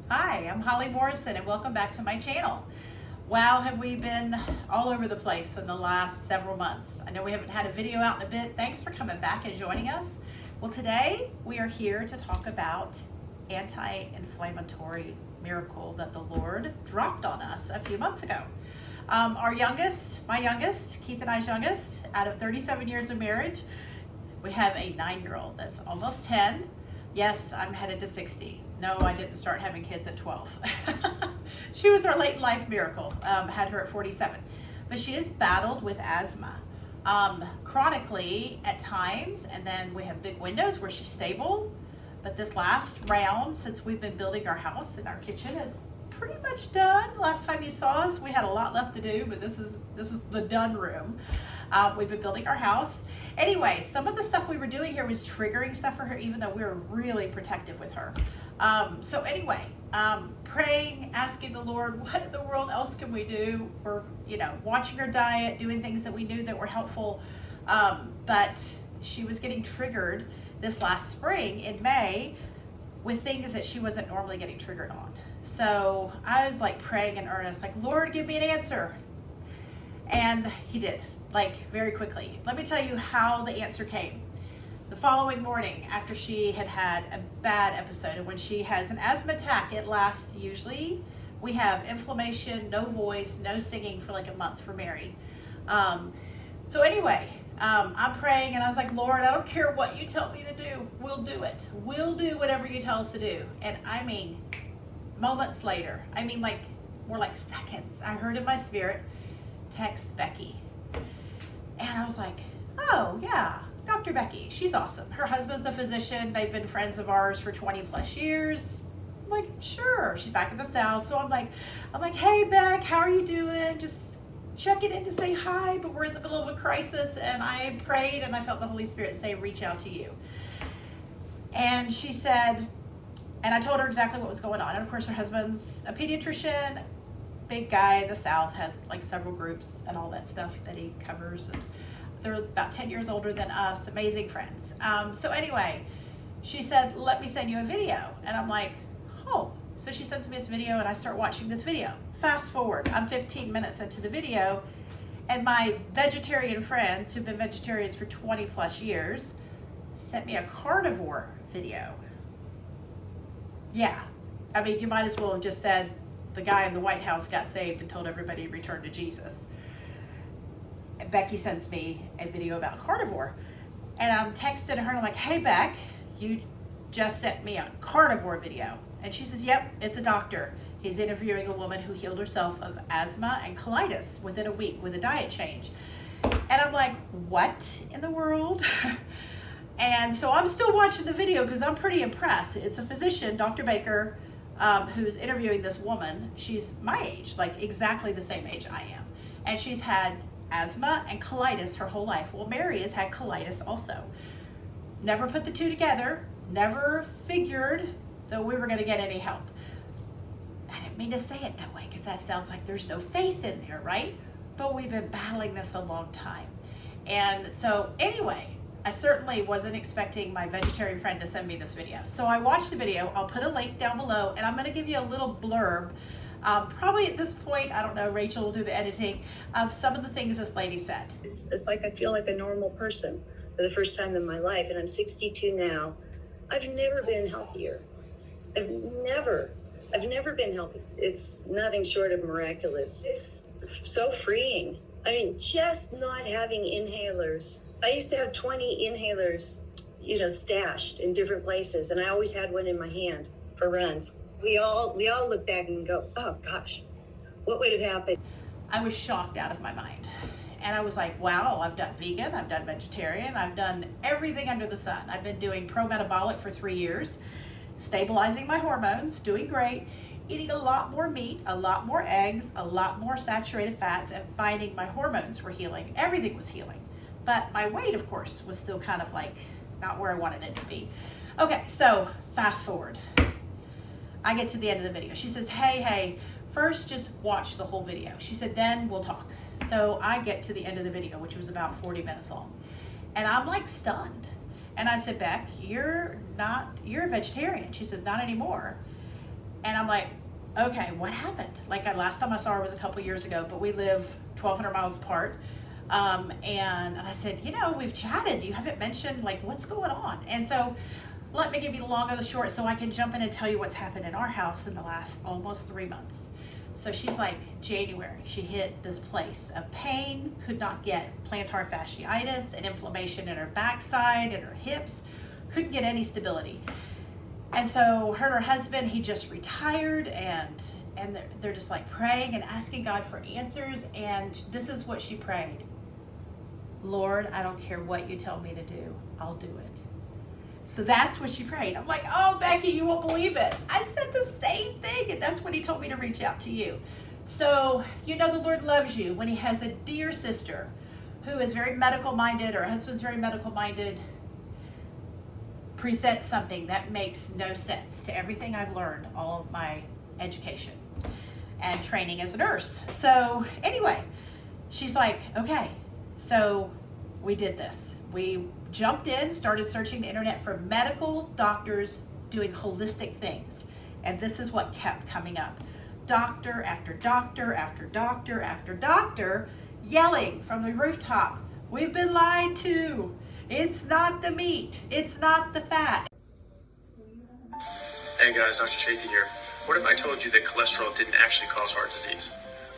Hi, I'm Holly Morrison and welcome back to my channel. Wow, have we been all over the place in the last several months. I know we haven't had a video out in a bit. Thanks for coming back and joining us. Well, today we are here to talk about anti-inflammatory miracle that the Lord dropped on us a few months ago. My youngest, Keith and I's youngest, out of 37 years of marriage, we have a 9-year-old that's almost 10. Yes, I'm headed to 60. No, I didn't start having kids at 12. She was our late life miracle, had her at 47. But she has battled with asthma chronically at times, and then we have big windows where she's stable. But this last round, since we've been building our house and our kitchen is pretty much done. Last time you saw us, we had a lot left to do, but this is the done room. We've been building our house. Anyway, some of the stuff we were doing here was triggering stuff for her, even though we were really protective with her. So anyway, praying, asking the Lord, what in the world else can we do? We're, watching her diet, doing things that we knew that were helpful. But she was getting triggered this last spring in May with things that she wasn't normally getting triggered on. So I was like praying in earnest, like, Lord, give me an answer. And he did, like very quickly. Let me tell you how the answer came. The following morning, after she had had a bad episode, and when she has an asthma attack, it lasts usually, we have inflammation, no voice, no singing for like a month for Mary. So anyway, I'm praying and I was like, Lord, I don't care what you tell me to do. We'll do it. We'll do whatever you tell us to do. And I mean, moments later, like more like seconds, I heard in my spirit, text Becky. And I was like, oh yeah, Dr. Becky, she's awesome. Her husband's a physician. They've been friends of ours for 20 plus years. I'm like, sure. She's back in the South. So I'm like, hey Beck, how are you doing? Just checking in to say hi, but we're in the middle of a crisis. And I prayed and I felt the Holy Spirit say, reach out to you. And she said, and I told her exactly what was going on. And of course her husband's a pediatrician, big guy in the South, has like several groups and all that stuff that he covers. And they're about 10 years older than us, amazing friends. So anyway, she said, let me send you a video. And I'm like, oh. So she sends me this video and I start watching this video. Fast forward, I'm 15 minutes into the video and my vegetarian friends who've been vegetarians for 20 plus years sent me a carnivore video. Yeah, you might as well have just said the guy in the White House got saved and told everybody to return to Jesus. And Becky sends me a video about carnivore. And I'm texting her and I'm like, hey Beck, you just sent me a carnivore video. And she says, yep, it's a doctor. He's interviewing a woman who healed herself of asthma and colitis within a week with a diet change. And I'm like, what in the world? And so I'm still watching the video because I'm pretty impressed. It's a physician, Dr. Baker, who's interviewing this woman. She's my age, like exactly the same age I am. And she's had asthma and colitis her whole life. Well, Mary has had colitis also. Never put the two together, never figured that we were going to get any help. I didn't mean to say it that way because that sounds like there's no faith in there, right? But we've been battling this a long time. And so anyway, I certainly wasn't expecting my vegetarian friend to send me this video. So I watched the video. I'll put a link down below and I'm going to give you a little blurb. Probably at this point, I don't know, Rachel will do the editing of some of the things this lady said. It's like I feel like a normal person for the first time in my life, and I'm 62 now. I've never been healthier. I've never been healthy. It's nothing short of miraculous. It's so freeing. Just not having inhalers. I used to have 20 inhalers, stashed in different places, and I always had one in my hand for runs. We all look back and go, oh gosh, what would have happened? I was shocked out of my mind. And I was like, wow, I've done vegan, I've done vegetarian, I've done everything under the sun. I've been doing pro-metabolic for 3 years, stabilizing my hormones, doing great, eating a lot more meat, a lot more eggs, a lot more saturated fats, and finding my hormones were healing. Everything was healing. But my weight, of course, was still kind of like not where I wanted it to be. Okay, so fast forward. I get to the end of the video. She says, hey, first just watch the whole video. She said, then we'll talk. So I get to the end of the video, which was about 40 minutes long. And I'm like stunned. And I said, Beck, you're a vegetarian. She says, not anymore. And I'm like, okay, what happened? Like, last time I saw her was a couple years ago, but we live 1,200 miles apart. And I said, we've chatted. You haven't mentioned, like, what's going on? And so let me give you the long and the short so I can jump in and tell you what's happened in our house in the last almost 3 months. So she's like, January, she hit this place of pain, could not get plantar fasciitis and inflammation in her backside and her hips, couldn't get any stability. And so her and her husband, he just retired, and they're just like praying and asking God for answers. And this is what she prayed. Lord, I don't care what you tell me to do, I'll do it. So that's what she prayed. I'm like, oh, Becky, you won't believe it. I said the same thing, and that's when he told me to reach out to you. So, the Lord loves you when he has a dear sister who is very medical minded, or her husband's very medical minded, present something that makes no sense to everything I've learned, all of my education and training as a nurse. So anyway, she's like, okay, so we did this. We jumped in, started searching the internet for medical doctors doing holistic things. And this is what kept coming up. Doctor after doctor after doctor after doctor yelling from the rooftop, we've been lied to. It's not the meat. It's not the fat. Hey guys, Dr. Chaffee here. What if I told you that cholesterol didn't actually cause heart disease?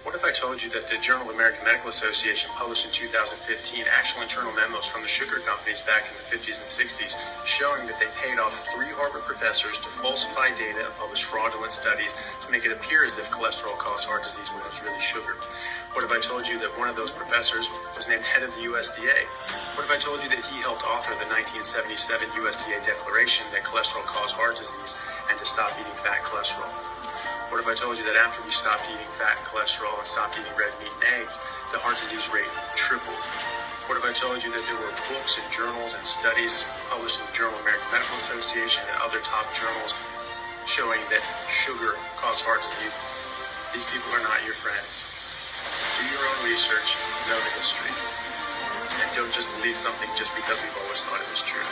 What if I told you that the Journal of American Medical Association published in 2015 actual internal memos from the sugar companies back in the 50s and 60s showing that they paid off 3 Harvard professors to falsify data and publish fraudulent studies to make it appear as if cholesterol caused heart disease when it was really sugar? What if I told you that one of those professors was named head of the USDA? What if I told you that he helped author the 1977 USDA declaration that cholesterol caused heart disease and to stop eating fat cholesterol? What if I told you that after we stopped eating fat and cholesterol and stopped eating red meat and eggs, the heart disease rate tripled? What if I told you that there were books and journals and studies published in the Journal of American Medical Association and other top journals showing that sugar caused heart disease? These people are not your friends. Do your own research, know the history, and don't just believe something just because we've always thought it was true.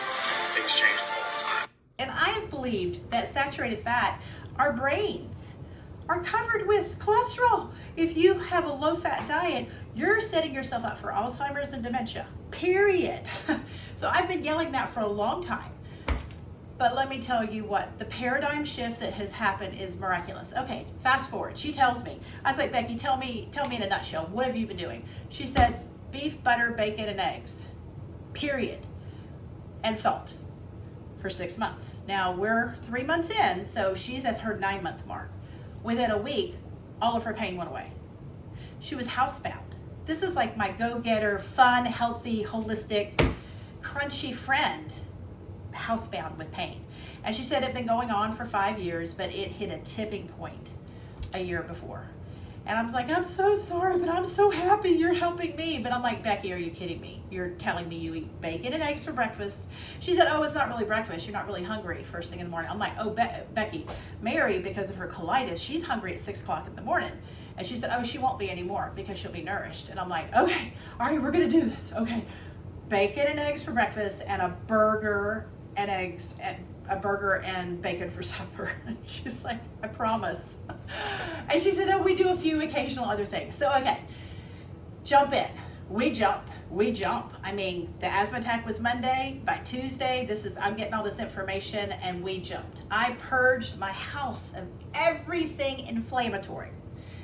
Things change all the time. And I have believed that saturated fat, our brains are covered with cholesterol. If you have a low-fat diet, you're setting yourself up for Alzheimer's and dementia, period. So I've been yelling that for a long time. But let me tell you what, the paradigm shift that has happened is miraculous. Okay, fast forward. She tells me, I was like, Becky, tell me in a nutshell, what have you been doing? She said, beef, butter, bacon, and eggs, period, and salt for 6 months. Now we're 3 months in, so she's at her 9-month mark. Within a week, all of her pain went away. She was housebound. This is like my go-getter, fun, healthy, holistic, crunchy friend, housebound with pain. And she said it had been going on for 5 years, but it hit a tipping point a year before. And I was like, I'm so sorry, but I'm so happy you're helping me. But I'm like, Becky, are you kidding me? You're telling me you eat bacon and eggs for breakfast. She said, oh, it's not really breakfast. You're not really hungry first thing in the morning. I'm like, oh, Becky, Mary, because of her colitis, she's hungry at 6 o'clock in the morning. And she said, oh, she won't be anymore because she'll be nourished. And I'm like, okay, all right, we're going to do this. Okay, bacon and eggs for breakfast and a burger and eggs and a burger and bacon for supper. And she's like, I promise. And she said, oh, we do a few occasional other things. So, okay, jump in. We jump. I mean, the asthma attack was Monday. By Tuesday, I'm getting all this information, and we jumped. I purged my house of everything inflammatory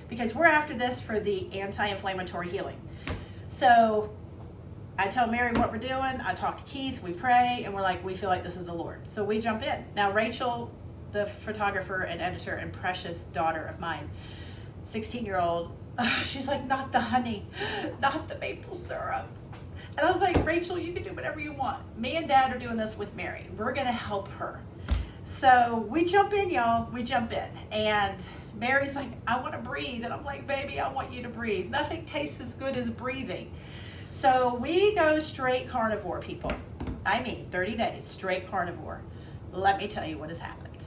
because we're after this for the anti-inflammatory healing. So I tell Mary what we're doing. I talk to Keith. We pray, and we're like, we feel like this is the Lord. So we jump in. Now, Rachel, the photographer and editor and precious daughter of mine, 16-year-old, she's like, not the honey, not the maple syrup. And I was like, Rachel, you can do whatever you want. Me and Dad are doing this with Mary. We're going to help her. So we jump in, y'all. We jump in. And Mary's like, I want to breathe. And I'm like, baby, I want you to breathe. Nothing tastes as good as breathing. So we go straight carnivore, people. I mean, 30 days, straight carnivore. Let me tell you what has happened.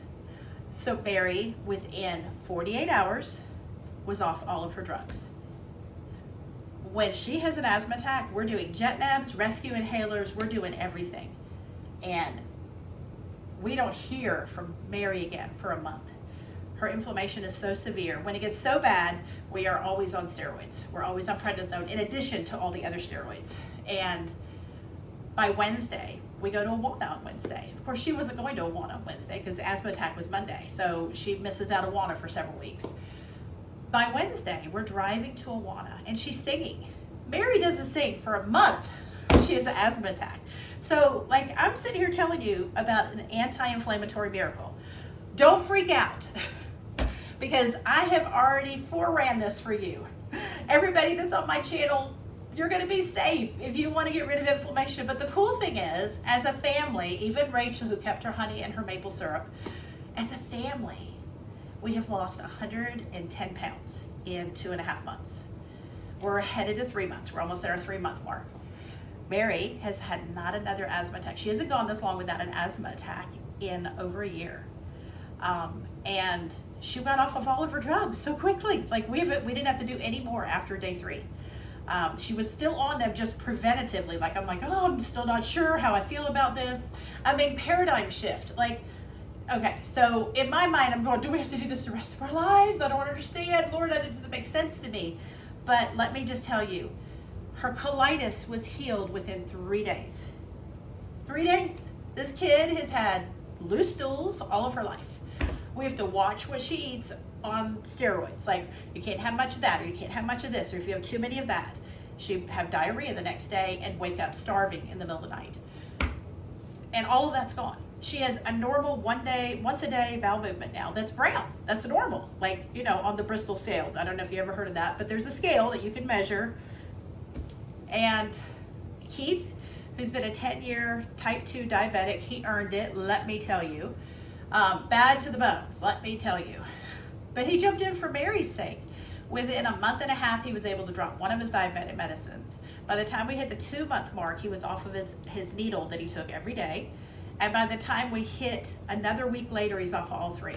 So Mary, within 48 hours, was off all of her drugs. When she has an asthma attack, we're doing jet nabs, rescue inhalers, we're doing everything. And we don't hear from Mary again for a month. Her inflammation is so severe. When it gets so bad, we are always on steroids. We're always on prednisone in addition to all the other steroids. And by Wednesday, we go to Ovadia on Wednesday. Of course, she wasn't going to Ovadia on Wednesday because the asthma attack was Monday. So she misses out Ovadia for several weeks. By Wednesday, we're driving to Ovadia and she's singing. Mary doesn't sing for a month. She has an asthma attack. So, like, I'm sitting here telling you about an anti-inflammatory miracle. Don't freak out because I have already foreran this for you. Everybody that's on my channel, you're going to be safe if you want to get rid of inflammation. But the cool thing is, as a family, even Rachel, who kept her honey and her maple syrup, as a family, we have lost 110 pounds in 2.5 months. We're headed to 3 months. We're almost at our 3-month mark. Mary has had not another asthma attack. She hasn't gone this long without an asthma attack in over a year. And she got off of all of her drugs so quickly. Like we didn't have to do any more after day 3. She was still on them just preventatively. Like, I'm like, oh, I'm still not sure how I feel about this. I mean, paradigm shift. Like, okay, so in my mind, I'm going, do we have to do this the rest of our lives? I don't understand. Lord, that doesn't make sense to me. But let me just tell you, her colitis was healed within 3 days. 3 days. This kid has had loose stools all of her life. We have to watch what she eats on steroids. Like, you can't have much of that, or you can't have much of this, or if you have too many of that, she'd have diarrhea the next day and wake up starving in the middle of the night. And all of that's gone. She has a normal once a day bowel movement now that's brown. That's normal. Like, you know, on the Bristol scale. I don't know if you ever heard of that, but there's a scale that you can measure. And Keith, who's been a 10-year type 2 diabetic, he earned it, let me tell you. Bad to the bones, let me tell you. But he jumped in for Mary's sake. Within a month and a half, he was able to drop one of his diabetic medicines. By the time we hit the 2-month mark, he was off of his needle that he took every day. And by the time we hit another week later, he's off of all 3.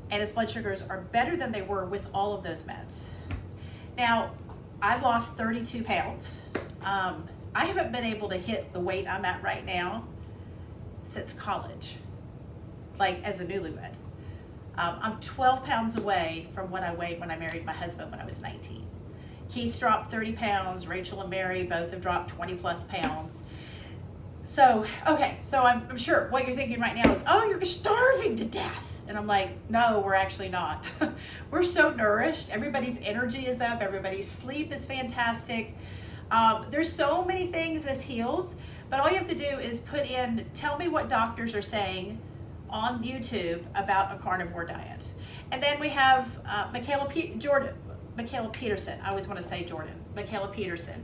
And his blood sugars are better than they were with all of those meds. Now, I've lost 32 pounds. I haven't been able to hit the weight I'm at right now since college, like as a newlywed. I'm 12 pounds away from what I weighed when I married my husband when I was 19. Keith's dropped 30 pounds. Rachel and Mary both have dropped 20 plus pounds. So, okay, so I'm sure what you're thinking right now is, oh, you're starving to death. And I'm like, no, we're actually not. We're so nourished. Everybody's energy is up. Everybody's sleep is fantastic. There's so many things as heals, but all you have to do is put in, tell me what doctors are saying on YouTube about a carnivore diet. And then we have Michaela Peterson. I always want to say Jordan. Michaela Peterson.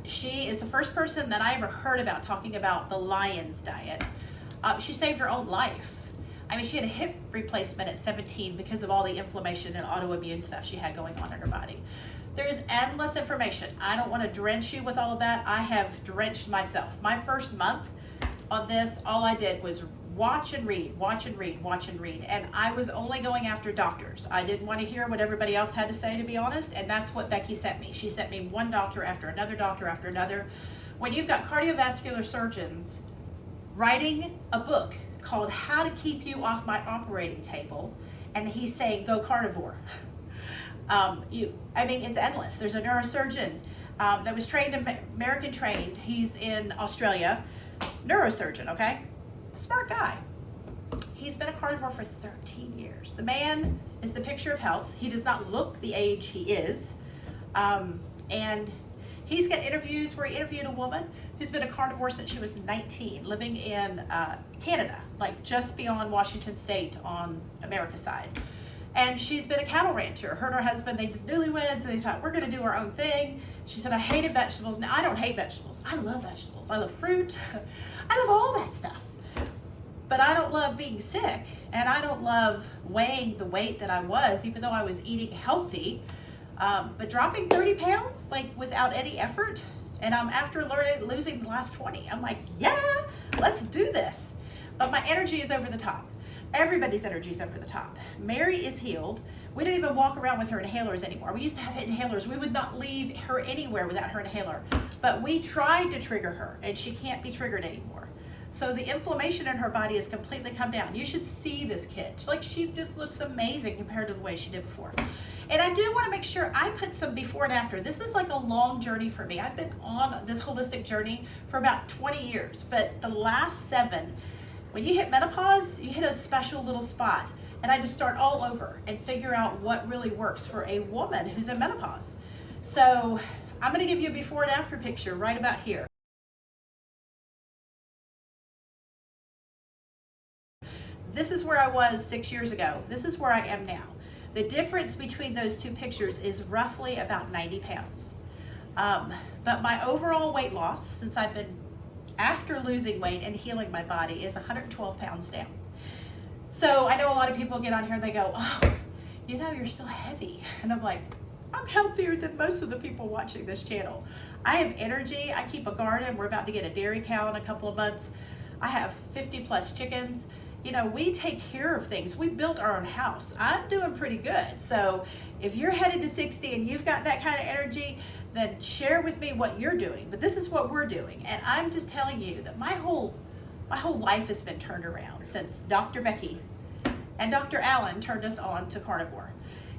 She is the first person that I ever heard about talking about the Lion's diet. She saved her own life. I mean, she had a hip replacement at 17 because of all the inflammation and autoimmune stuff she had going on in her body. There's endless information. I don't want to drench you with all of that. I have drenched myself. My first month on this, all I did was watch and read. And I was only going after doctors. I didn't want to hear what everybody else had to say, to be honest. And that's what Becky sent me. She sent me one doctor after another. When you've got cardiovascular surgeons writing a book called How to Keep You Off My Operating Table, and he's saying, go carnivore. It's endless. There's a neurosurgeon that was trained, American trained. He's in Australia. Neurosurgeon, okay? Smart guy. He's been a carnivore for 13 years. The man is the picture of health. He does not look the age he is. And he's got interviews where he interviewed a woman who's been a carnivore since she was 19, living in Canada, like just beyond Washington State on America's side. And she's been a cattle rancher. Her and her husband, they did newlyweds, and they thought, we're going to do our own thing. She said, I hated vegetables. Now, I don't hate vegetables. I love vegetables. I love fruit. I love all that stuff. But I don't love being sick, and I don't love weighing the weight that I was, even though I was eating healthy. But dropping 30 pounds, like without any effort, and I'm after losing the last 20. I'm like, yeah, let's do this. But my energy is over the top. Everybody's energy is over the top. Mary is healed. We don't even walk around with her inhalers anymore. We used to have inhalers. We would not leave her anywhere without her inhaler. But we tried to trigger her, and she can't be triggered anymore. So the inflammation in her body has completely come down. You should see this kid. Like, she just looks amazing compared to the way she did before. And I do want to make sure I put some before and after. This is like a long journey for me. I've been on this holistic journey for about 20 years, but the last 7, when you hit menopause, you hit a special little spot. And I just start all over and figure out what really works for a woman who's in menopause. So I'm going to give you a before and after picture right about here. This is where I was 6 years ago. This is where I am now. The difference between those 2 pictures is roughly about 90 pounds. But my overall weight loss, since I've been after losing weight and healing my body, is 112 pounds down. So I know a lot of people get on here and they go, oh, you know, you're still heavy. And I'm like, I'm healthier than most of the people watching this channel. I have energy. I keep a garden. We're about to get a dairy cow in a couple of months. I have 50 plus chickens. You know, we take care of things. We built our own house. I'm doing pretty good. So if you're headed to 60 and you've got that kind of energy, then share with me what you're doing. But this is what we're doing. And I'm just telling you that my whole life has been turned around since Dr. Becky and Dr. Allen turned us on to carnivore.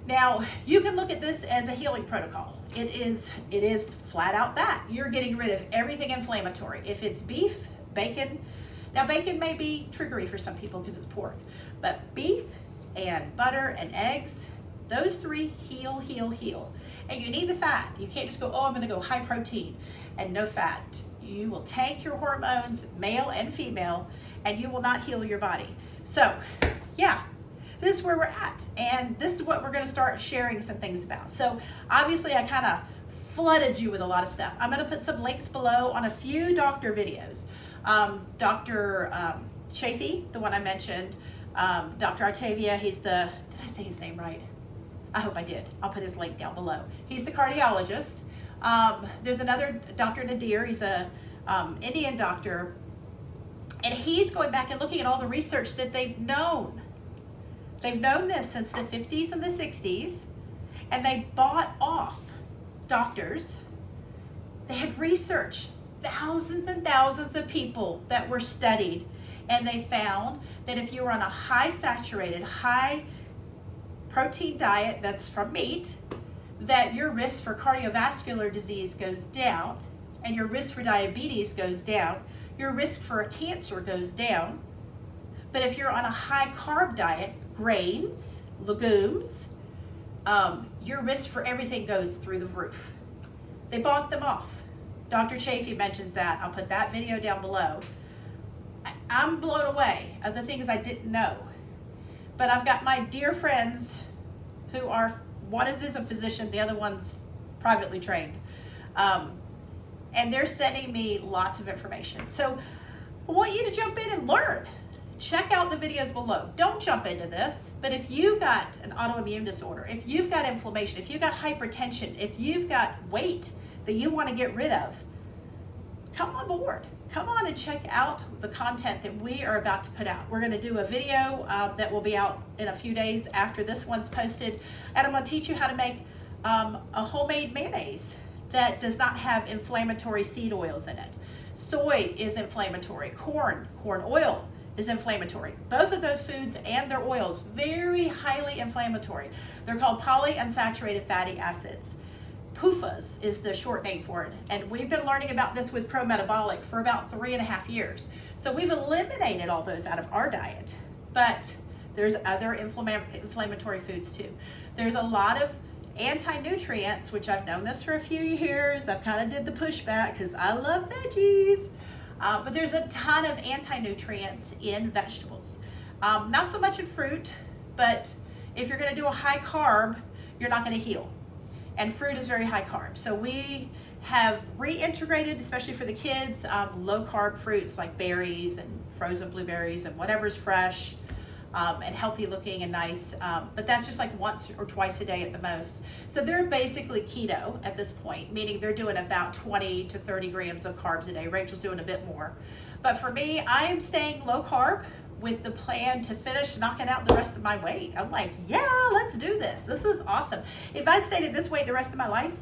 Now, you can look at this as a healing protocol. It is flat out that. You're getting rid of everything inflammatory. If it's beef, bacon, now bacon may be triggery for some people because it's pork, but beef and butter and eggs, those 3 heal, heal, heal. And you need the fat. You can't just go, oh, I'm gonna go high protein and no fat. You will tank your hormones, male and female, and you will not heal your body. So yeah, this is where we're at. And this is what we're gonna start sharing some things about. So obviously I kind of flooded you with a lot of stuff. I'm gonna put some links below on a few doctor videos. Dr. Chaffee, the one I mentioned, Dr. Ovadia, he's the, did I say his name right? I hope I did. I'll put his link down below. He's the cardiologist. There's another Dr. Nadir, he's a Indian doctor, and he's going back and looking at all the research that they've known. They've known this since the 50s and the 60s, and they bought off doctors. They had research, thousands and thousands of people that were studied, and they found that if you were on a high saturated, high protein diet that's from meat, that your risk for cardiovascular disease goes down, and your risk for diabetes goes down, your risk for a cancer goes down. But if you're on a high carb diet, grains, legumes, your risk for everything goes through the roof. They bought them off. Dr. Chaffee mentions that. I'll put that video down below. I'm blown away of the things I didn't know. But I've got my dear friends who are, one is a physician, the other one's privately trained. And they're sending me lots of information. So I want you to jump in and learn. Check out the videos below. Don't jump into this, but if you've got an autoimmune disorder, if you've got inflammation, if you've got hypertension, if you've got weight that you want to get rid of, come on board. Come on and check out the content that we are about to put out. We're going to do a video that will be out in a few days after this one's posted, and I'm going to teach you how to make a homemade mayonnaise that does not have inflammatory seed oils in it. Soy is inflammatory. Corn oil is inflammatory. Both of those foods and their oils, very highly inflammatory. They're called polyunsaturated fatty acids. PUFAs is the short name for it. And we've been learning about this with ProMetabolic for about 3.5 years. So we've eliminated all those out of our diet, but there's other inflammatory foods too. There's a lot of anti-nutrients, which I've known this for a few years. I've kind of did the pushback because I love veggies. But there's a ton of anti-nutrients in vegetables. Not so much in fruit, but if you're gonna do a high carb, you're not gonna heal. And fruit is very high carb. So we have reintegrated, especially for the kids, low carb fruits like berries and frozen blueberries and whatever's fresh and healthy looking and nice. But that's just like once or twice a day at the most. So they're basically keto at this point, meaning they're doing about 20 to 30 grams of carbs a day. Rachel's doing a bit more. But for me, I am staying low carb with the plan to finish knocking out the rest of my weight. I'm like, yeah, let's do this. This is awesome. If I stayed at this weight the rest of my life,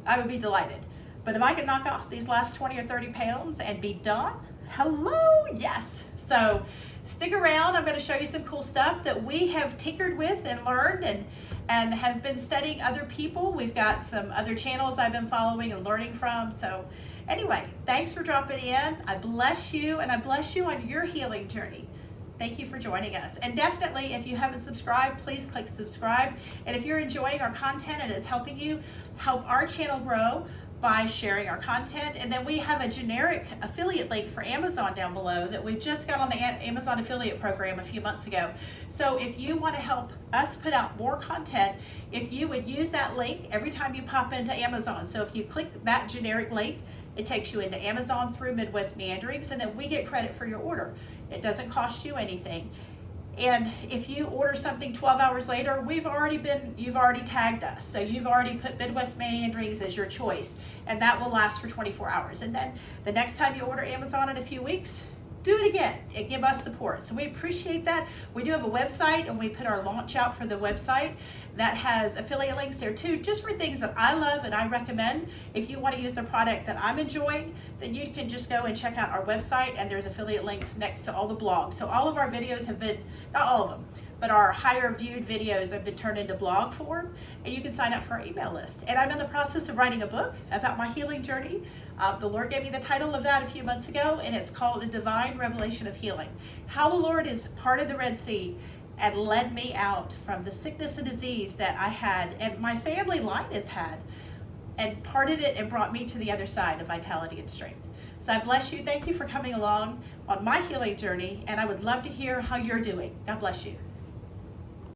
I would be delighted. But if I can knock off these last 20 or 30 pounds and be done, Hello, yes. So stick around. I'm going to show you some cool stuff that we have tinkered with and learned and have been studying other people. We've got some other channels I've been following and learning from. So anyway, thanks for dropping in. I bless you, and I bless you on your healing journey. Thank you for joining us. And definitely, if you haven't subscribed, please click subscribe. And if you're enjoying our content and it's helping you help our channel grow by sharing our content. And then we have a generic affiliate link for Amazon down below that we just got on the Amazon affiliate program a few months ago. So if you want to help us put out more content, if you would use that link every time you pop into Amazon. So if you click that generic link, it takes you into Amazon through Midwest Meanderings, and then we get credit for your order. It doesn't cost you anything. And if you order something 12 hours later, you've already tagged us. So you've already put Midwest Meanderings as your choice, and that will last for 24 hours. And then the next time you order Amazon in a few weeks, do it again and give us support. So we appreciate that. We do have a website, and we put our launch out for the website that has affiliate links there too, just for things that I love and I recommend. If you want to use the product that I'm enjoying, then you can just go and check out our website, and there's affiliate links next to all the blogs. So all of our videos have been, not all of them, but our higher viewed videos have been turned into blog form, and you can sign up for our email list. And I'm in the process of writing a book about my healing journey. The Lord gave me the title of that a few months ago, and it's called A Divine Revelation of Healing. How the Lord has parted the Red Sea and led me out from the sickness and disease that I had and my family line has had, and parted it and brought me to the other side of vitality and strength. So I bless you. Thank you for coming along on my healing journey, and I would love to hear how you're doing. God bless you.